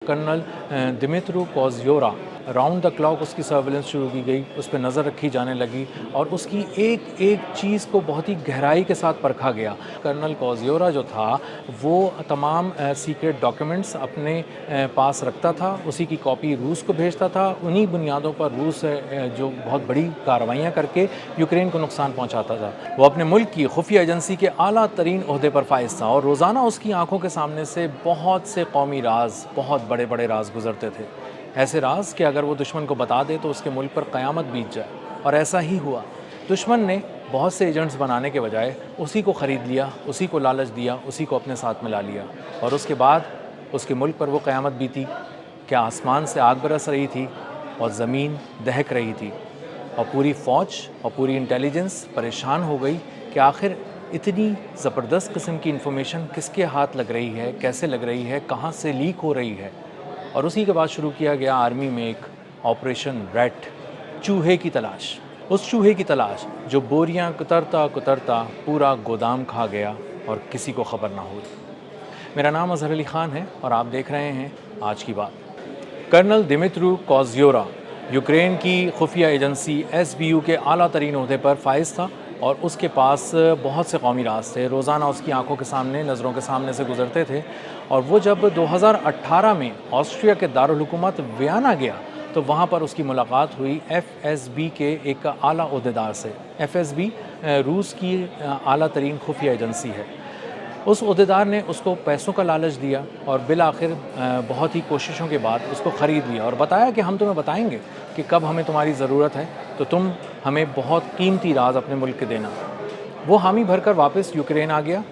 Colonel Dmytro Koziura, round the clock उसकी surveillance शुरू की गई, उस पर नज़र रखी जाने लगी और उसकी एक एक चीज़ को बहुत ही गहराई के साथ परखा गया। कर्नल कोज़्योरा जो था वो तमाम सीक्रेट डॉक्यूमेंट्स अपने पास रखता था, उसी की कॉपी रूस को भेजता था। उन्हीं बुनियादों पर रूस जो बहुत बड़ी कार्रवाइयाँ करके यूक्रेन को नुकसान पहुँचाता था। वो अपने मुल्क की खुफिया एजेंसी के आला तरीन ओहदे पर फाइज था और रोज़ाना उसकी आंखों के सामने से बहुत से कौमी राज, बहुत बड़े बड़े राज गुजरते थे। ऐसे राज कि अगर वो दुश्मन को बता दे तो उसके मुल्क पर क़यामत बीत जाए, और ऐसा ही हुआ। दुश्मन ने बहुत से एजेंट्स बनाने के बजाय उसी को ख़रीद लिया, उसी को लालच दिया, उसी को अपने साथ मिला लिया, और उसके बाद उसके मुल्क पर वो क़यामत बीती। क्या आसमान से आग बरस रही थी और ज़मीन दहक रही थी, और पूरी फ़ौज और पूरी इंटेलिजेंस परेशान हो गई कि आखिर इतनी ज़बरदस्त किस्म की इन्फॉर्मेशन किसके हाथ लग रही है, कैसे लग रही है, कहाँ से लीक हो रही है। और उसी के बाद शुरू किया गया आर्मी में एक ऑपरेशन रैट, चूहे की तलाश। उस चूहे की तलाश जो बोरियां कुतरता कुतरता पूरा गोदाम खा गया और किसी को ख़बर ना हुई। मेरा नाम अज़हर अली ख़ान है और आप देख रहे हैं आज की बात। कर्नल दिमित्रो कोज़्योरा यूक्रेन की खुफिया एजेंसी SBU के आला तरीन ओहदे पर फाइज था और उसके पास बहुत से कौमी राज थे। रोज़ाना उसकी आंखों के सामने, नज़रों के सामने से गुज़रते थे, और वो जब 2018 में ऑस्ट्रिया के दारुल हुकूमत वियना गया तो वहाँ पर उसकी मुलाकात हुई FSB के एक आला ओहदेदार से। FSB रूस की आला तरीन खुफिया एजेंसी है। उस ओहदेदार ने उसको पैसों का लालच दिया और बिल आखिर बहुत ही कोशिशों के बाद उसको ख़रीद लिया और बताया कि हम तुम्हें बताएंगे कि कब हमें तुम्हारी ज़रूरत है तो तुम हमें बहुत कीमती राज अपने मुल्क के देना। वो हामी भरकर वापस यूक्रेन आ गया।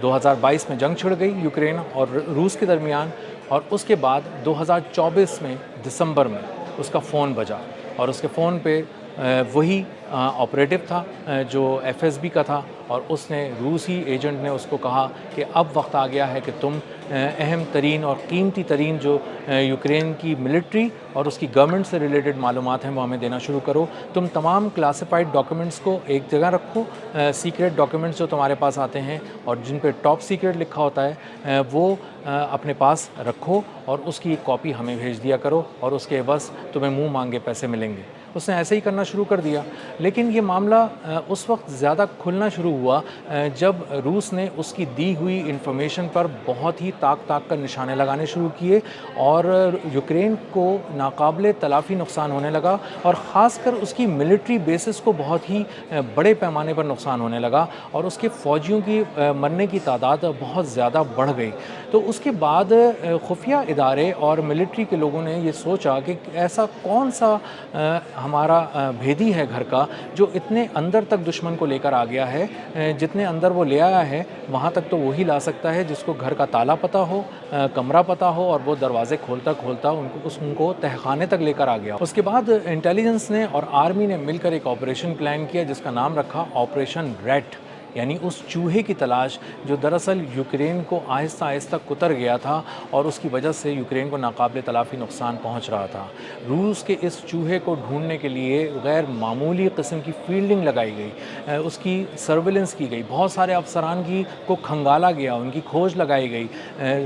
2022 में जंग छिड़ गई यूक्रेन और रूस के दरमियान, और उसके बाद 2024 में दिसंबर में उसका फ़ोन बजा और उसके फ़ोन पे वही ऑपरेटिव था जो FSB का था, और उसने रूसी एजेंट ने उसको कहा कि अब वक्त आ गया है कि तुम अहम तरीन और कीमती तरीन जो यूक्रेन की मिलिट्री और उसकी गवर्नमेंट से रिलेटेड मालूमात हैं वो हमें देना शुरू करो। तुम तमाम क्लासिफाइड डॉक्यूमेंट्स को एक जगह रखो, सीक्रेट डॉक्यूमेंट्स जो तुम्हारे पास आते हैं और जिन पे टॉप सीक्रेट लिखा होता है वो अपने पास रखो और उसकी एक कॉपी हमें भेज दिया करो, और उसके बस तुम्हें मुंह मांगे पैसे मिलेंगे। उसने ऐसे ही करना शुरू कर दिया। लेकिन ये मामला उस वक्त ज़्यादा खुलना शुरू हुआ जब रूस ने उसकी दी हुई इन्फॉर्मेशन पर बहुत ही ताक कर निशाने लगाने शुरू किए और यूक्रेन को नाकाबिले तलाफ़ी नुकसान होने लगा, और ख़ासकर उसकी मिलिट्री बेसिस को बहुत ही बड़े पैमाने पर नुकसान होने लगा और उसके फ़ौजियों की मरने की तादाद बहुत ज़्यादा बढ़ गई। तो उसके बाद खुफिया इदारे और मिलिट्री के लोगों ने ये सोचा कि ऐसा कौन सा हमारा भेदी है घर का जो इतने अंदर तक दुश्मन को लेकर आ गया है। जितने अंदर वो ले आया है वहाँ तक तो वही ला सकता है जिसको घर का ताला पता हो, कमरा पता हो, और वो दरवाजे खोलता उनको तहखाने तक लेकर आ गया। उसके बाद इंटेलिजेंस ने और आर्मी ने मिलकर एक ऑपरेशन प्लान किया जिसका नाम रखा ऑपरेशन रैट, यानी उस चूहे की तलाश जो दरअसल यूक्रेन को आहिस्ता आहिस्ता कुतर गया था और उसकी वजह से यूक्रेन को नाकाबिले तलाफ़ी नुकसान पहुंच रहा था। रूस के इस चूहे को ढूंढने के लिए गैर मामूली किस्म की फील्डिंग लगाई गई, उसकी सर्विलेंस की गई, बहुत सारे अफसरान को खंगाला गया, उनकी खोज लगाई गई,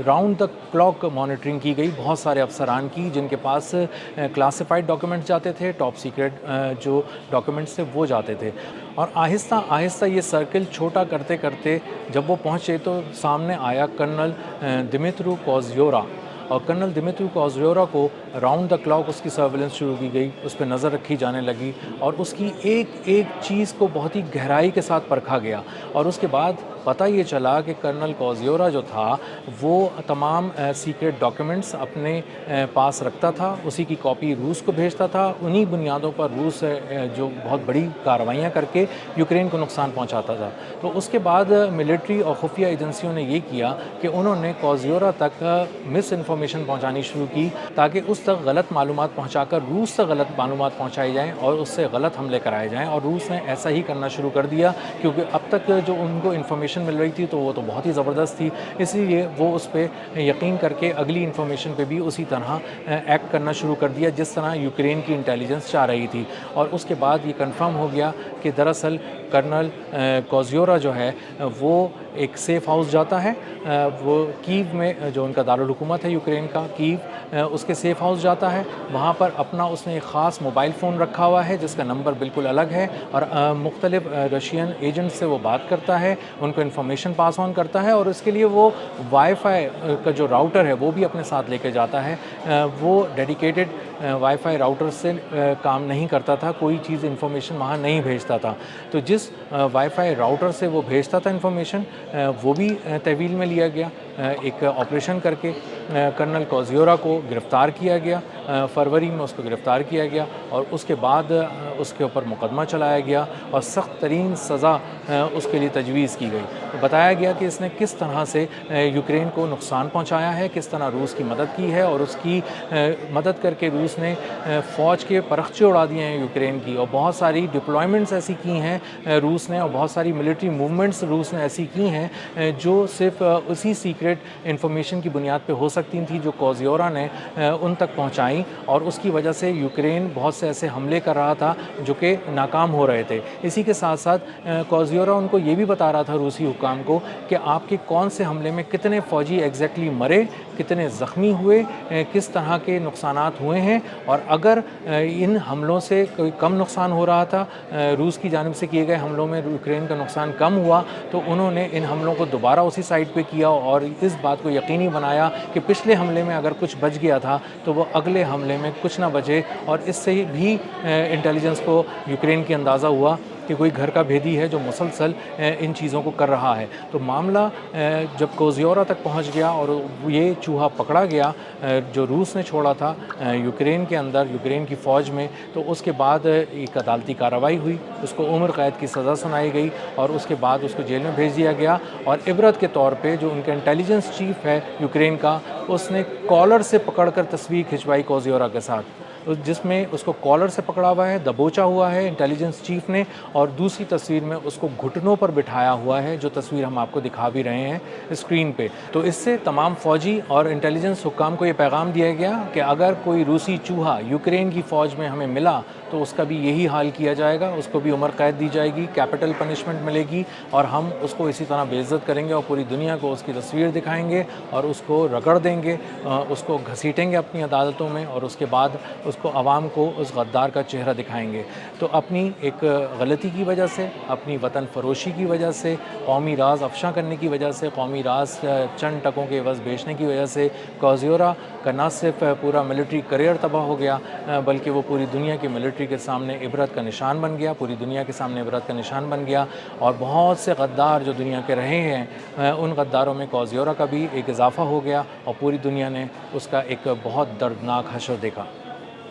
राउंड द क्लॉक मॉनिटरिंग की गई बहुत सारे अफसरान की जिनके पास क्लासिफाइड डॉक्यूमेंट्स जाते थे, टॉप सीक्रेट जो डॉक्यूमेंट्स थे वो जाते थे। और आहिस्ता आहिस्ता ये सर्कल छोटा करते करते जब वो पहुँचे तो सामने आया कर्नल दिमित्रो कोज़्योरा, और कर्नल दिमित्रो कोज़्योरा को राउंड द क्लॉक उसकी सर्विलेंस शुरू की गई, उस पर नज़र रखी जाने लगी और उसकी एक एक चीज़ को बहुत ही गहराई के साथ परखा गया। और उसके बाद पता ये चला कि कर्नल कोज़्योरा जो था वो तमाम सीक्रेट डॉक्यूमेंट्स अपने पास रखता था, उसी की कॉपी रूस को भेजता था। उन्हीं बुनियादों पर रूस जो बहुत बड़ी कार्रवाइयाँ करके यूक्रेन को नुकसान पहुंचाता था। तो उसके बाद मिलिट्री और खुफिया एजेंसियों ने ये किया कि उन्होंने कोज़्योरा तक मिस इन्फॉर्मेशन पहुँचानी शुरू की ताकि उस तक गलत मालूमात पहुँचाकर रूस तक गलत मालूमात पहुँचाई जाएँ और उससे गलत हमले कराए जाएँ। और रूस ने ऐसा ही करना शुरू कर दिया क्योंकि अब तक जो उनको इन्फॉर्मेशन मिल रही थी तो वो तो बहुत ही ज़बरदस्त थी, इसलिए वो उस पर यकीन करके अगली इन्फॉर्मेशन पे भी उसी तरह एक्ट करना शुरू कर दिया जिस तरह यूक्रेन की इंटेलिजेंस चाह रही थी। और उसके बाद ये कंफर्म हो गया कि दरअसल कर्नल कोज़्योरा जो है वो ایک سیف ہاؤس جاتا ہے، وہ کیو میں جو ان کا دارالحکومت ہے یوکرین کا کیو، اس کے سیف ہاؤس جاتا ہے، وہاں پر اپنا اس نے ایک خاص موبائل فون رکھا ہوا ہے جس کا نمبر بالکل الگ ہے، اور مختلف رشین ایجنٹ سے وہ بات کرتا ہے، ان کو انفارمیشن پاس آن کرتا ہے، اور اس کے لیے وہ وائی فائی کا جو راؤٹر ہے وہ بھی اپنے ساتھ لے کے جاتا ہے۔ وہ ڈیڈیکیٹڈ وائی فائی راؤٹر سے کام نہیں کرتا تھا، کوئی چیز انفارمیشن وہاں نہیں بھیجتا تھا، تو جس وائی فائی راؤٹر سے وہ بھیجتا تھا انفارمیشن، وہ بھی تحویل میں لیا گیا۔ ایک آپریشن کر کے کرنل کوزیورا کو گرفتار کیا گیا، فروری میں اس کو گرفتار کیا گیا، اور اس کے بعد اس کے اوپر مقدمہ چلایا گیا اور سخت ترین سزا اس کے لیے تجویز کی گئی۔ بتایا گیا کہ اس نے کس طرح سے یوکرین کو نقصان پہنچایا ہے، کس طرح روس کی مدد کی ہے، اور اس کی مدد کر کے روس نے فوج کے پرخچے اڑا دیے ہیں یوکرین کی، اور بہت ساری ڈپلائمنٹس ایسی کی ہیں روس نے، اور بہت ساری ملٹری موومنٹس روس نے ایسی کی ہیں جو صرف اسی سیکرٹ انفارمیشن کی بنیاد پہ ہو سکتی تھیں جو کوزیورا نے ان تک پہنچائیں، اور اس کی وجہ سے یوکرین بہت سے ایسے حملے کر رہا تھا جو کہ ناکام ہو رہے تھے۔ اسی کے ساتھ ساتھ کوزیورا ان کو یہ بھی بتا رہا تھا روسی حکام کو کہ آپ کے کون سے حملے میں کتنے فوجی ایگزیکٹلی مرے، کتنے زخمی ہوئے، کس طرح کے نقصانات ہوئے ہیں، اور اگر ان حملوں سے کوئی کم نقصان ہو رہا تھا، روس کی جانب سے کیے گئے حملوں میں یوکرین کا نقصان کم ہوا، تو انہوں نے ان حملوں کو دوبارہ اسی سائٹ پہ کیا اور اس بات کو یقینی بنایا کہ پچھلے حملے میں اگر کچھ بچ گیا تھا تو وہ اگلے حملے میں کچھ نہ بچے، اور اس سے بھی انٹیلیجنس کو یوکرین کی اندازہ ہوا کہ کوئی گھر کا بھیدی ہے جو مسلسل ان چیزوں کو کر رہا ہے۔ تو معاملہ جب کوزیورا تک پہنچ گیا اور یہ چوہا پکڑا گیا جو روس نے چھوڑا تھا یوکرین کے اندر، یوکرین کی فوج میں، تو اس کے بعد ایک عدالتی کارروائی ہوئی، اس کو عمر قید کی سزا سنائی گئی، اور اس کے بعد اس کو جیل میں بھیج دیا گیا، اور عبرت کے طور پہ جو ان کا انٹیلیجنس چیف ہے یوکرین کا، اس نے کالر سے پکڑ کر تصویر کھنچوائی کوزیورا کے ساتھ، جس میں اس کو کالر سے پکڑا ہوا ہے، دبوچا ہوا ہے انٹیلیجنس چیف نے، اور دوسری تصویر میں اس کو گھٹنوں پر بٹھایا ہوا ہے، جو تصویر ہم آپ کو دکھا بھی رہے ہیں اسکرین پہ۔ تو اس سے تمام فوجی اور انٹیلیجنس حکام کو یہ پیغام دیا گیا کہ اگر کوئی روسی چوہا یوکرین کی فوج میں ہمیں ملا تو اس کا بھی یہی حال کیا جائے گا، اس کو بھی عمر قید دی جائے گی، کیپٹل پنشمنٹ ملے گی، اور ہم اس کو اسی طرح بے عزت کریں گے اور پوری دنیا کو اس کی تصویر دکھائیں گے اور اس کو رگڑ دیں گے، اس کو گھسیٹیں گے اپنی عدالتوں میں، اور اس کے بعد اس کو عوام کو اس غدار کا چہرہ دکھائیں گے۔ تو اپنی ایک غلطی کی وجہ سے، اپنی وطن فروشی کی وجہ سے، قومی راز افشاں کرنے کی وجہ سے، قومی راز چند ٹکوں کے عوض بیچنے کی وجہ سے کوزیورا کا نہ صرف پورا ملٹری کریئر تباہ ہو گیا، بلکہ وہ پوری دنیا کی ملٹری کے سامنے عبرت کا نشان بن گیا، پوری دنیا کے سامنے عبرت کا نشان بن گیا، اور بہت سے غدار جو دنیا کے رہے ہیں ان غداروں میں کوزیورا کا بھی ایک اضافہ ہو گیا، اور پوری دنیا نے اس کا ایک بہت دردناک حشر دیکھا۔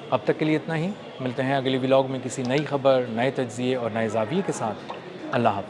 اب تک کے لیے اتنا ہی، ملتے ہیں اگلی ولاگ میں کسی نئی خبر، نئے تجزیے اور نئے زاویے کے ساتھ۔ اللہ حافظ۔